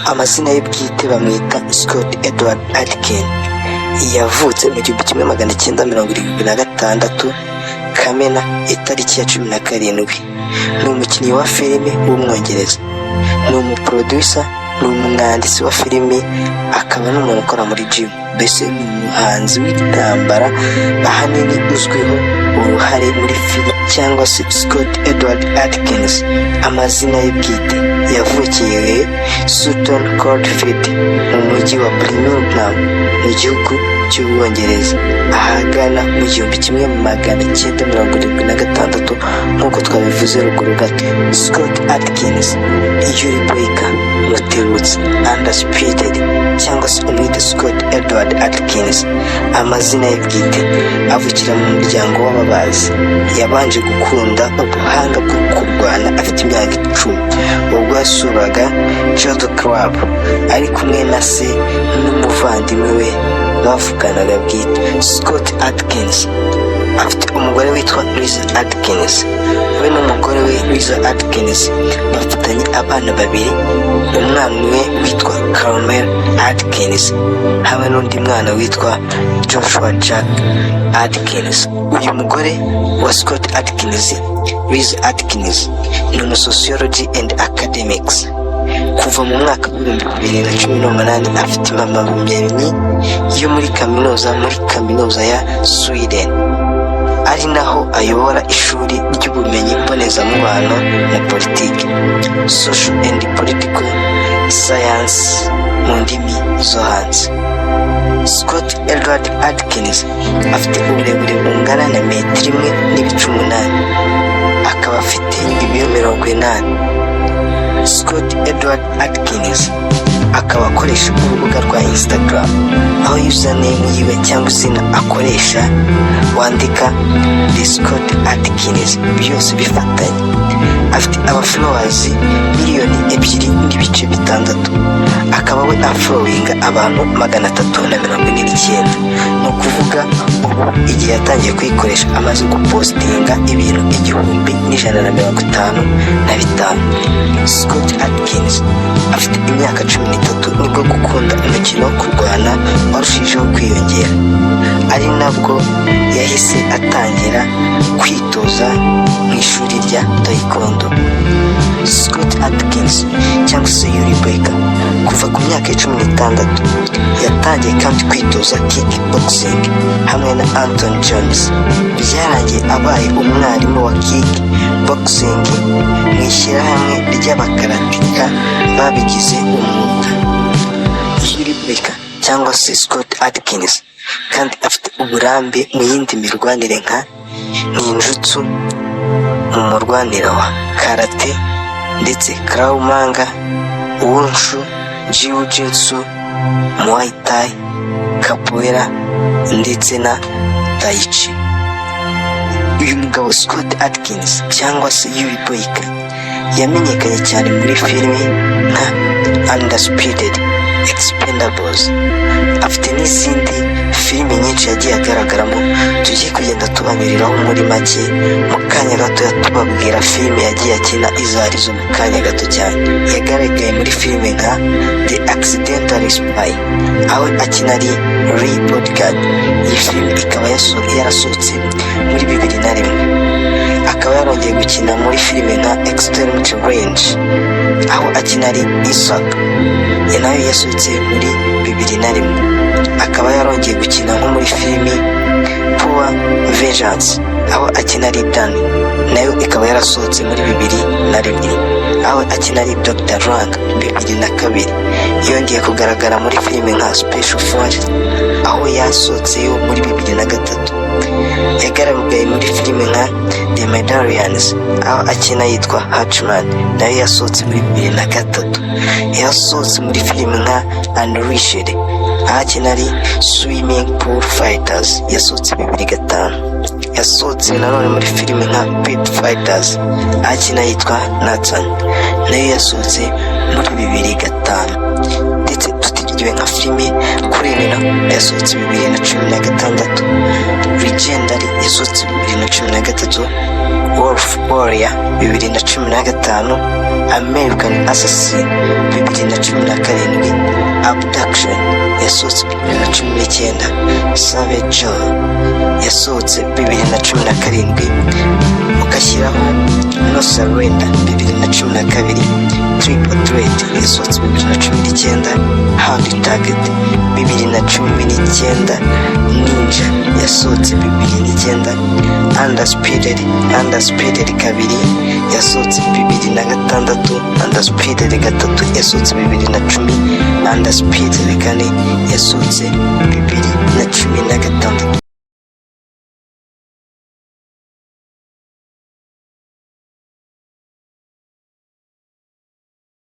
Amazina ye bwite bamwita Scott Edward Adkins. Yavutse mu 1976 Kamena itariki ya 17. Ni umukinnyi wa filime w'umwongereza, ni umuproducer, ni umwanditsi wa filime, akaba n'umuntu ukora muri gym. Mbese ni umuhanzi w'igitambara ahanini uzwiho uruhare muri filime cyangwa se Scott Edward Adkins. Amazina ye bwite yavukiye Sutton Coldfield mu mujyi wa Birmingham mu gihugu cy'Ubwongereza ahagana mu 1976 nk'uko twabivuze ruguru gato. Scott Adkins, Yuri, Boyka, Mutebutsi, Undisputed cyangwa se umwite Scott Edward Adkins. Amazina ye bwite avukira mu muryango w'ababazi. Yabanje gukunda ubuhanga bwo kurwana afite imyaka 10 ubwo yasuraga Judo Club ari kumwe na se n'umuvandimwe we bavuganaga bwite. Scott Adkins afite umugore witwa Lisa Adkins. We n'umugore we Lisa Adkins bafatanye abana babiri, umwana umwe witwa Carmel Adkins hamwe n'undi mwana witwa Joshua Jack Adkins. Uyu mugore wa Scott Adkins, Lisa Adkins, ni umusociology and academics. Kuva mu mwaka wa 2018 afite impamyabumenyi yo muri kaminuza ya Sweden, ari naho ayobora ishuri ry'ubumenyi mbonezamubano mu politiki, social and political science mu ndimi zo hanze. Scott Edward Adkins afite uburebure bungana na metero 1.8, akaba afite ibiro 80. Scott Edward Adkins akaba akoresha urubuga rwa Instagram, aho username yiwe cyangwa izina akoresha wandika The Scott Adkins byose bifatanye. Afite followers 2.6 akaba we afollowinga abantu 349. ni ukuvuga ubu igihe yatangiye kuyikoresha amaze gupostinga ibintu 1,155. Scott Adkins afite imyaka 13 nibwo gukunda umukino wo kurwana warushijeho kwiyongera, ari nabwo yahise atangira kwitoza mu ishuri rya taekwondo. Scott Adkins cyangwa se Yuri Boyka kuva ku myaka 16 yatangiye kandi kwitoza kickboxing hamwe na Anthony Jones. Byarangiye abaye umwarimu wa kickboxing mu ishyirahamwe ry'abakaratika babigize umwuga. Yuri Boyka cyangwa se Scott Adkins kandi afite uburambe mu yindi mirwanire nka ninjutsu, mu murwanire wa karate ndetse krav maga, wushu, jiu-jitsu, muay thai, capoeira ndetse na tai chi. Uyu mugabo Scott Adkins cyangwa se Yuri Boyka yamenyekanye cyane muri filime nka Undisputed, Expendables. Afite n'izindi filime nyinshi yagiye agaragaramo, tugiye kugenda tubaniriraho muri make mu kanya gato tubabwira filime yagiye akina izo arizo mu kanya gato cyane. Yagaragaye muri filime nka The Accidental Spy aho akina ari Ray Bodyguard. Iyi filime ikaba yarasohotse muri 2001. akaba yarongeye gukina muri filime nka Extreme Challenge aho akina ari Isaac, nayo yasohotse muri 2001. akaba yarongeye gukina nko muri filime Poor Vengeance aho akina ari Dan, nayo ikaba yarasohotse muri 2002. aho akina ari Dr. Rang 2002. yongeye kugaragara muri filime nka Special Force aho yasohotse yo muri 2003. yagaragaye muri filime nka The Medallions aho akina yitwa Hatchman, nayo yasohotse muri 2003. yasohotse muri filime nka Unleashed aho akina ari Swimming Pool Fighters, yasohotse 2005. yasohotse nanone muri filime nka Pit Fighters aho akina yitwa Nathan, nayo yasohotse muri 2005. ndetse tutigiwe nka filime Kuremera yasohotse 2016, Legendary yasohotse 2013, Wolf Warrior 2015, American Assassin 2017, Abduction yasohotse 2019, Savage Joe yasohotse 2017, ugashyiraho No Surrender 2012, Triple Threat yasohotse 2019, Hard Target 2019, Ninja yasohotse 2009, Undisputed kabiri yasohotse 2006, Undisputed gatatu yasohotse 2010, Undisputed kane yasohotse 2016.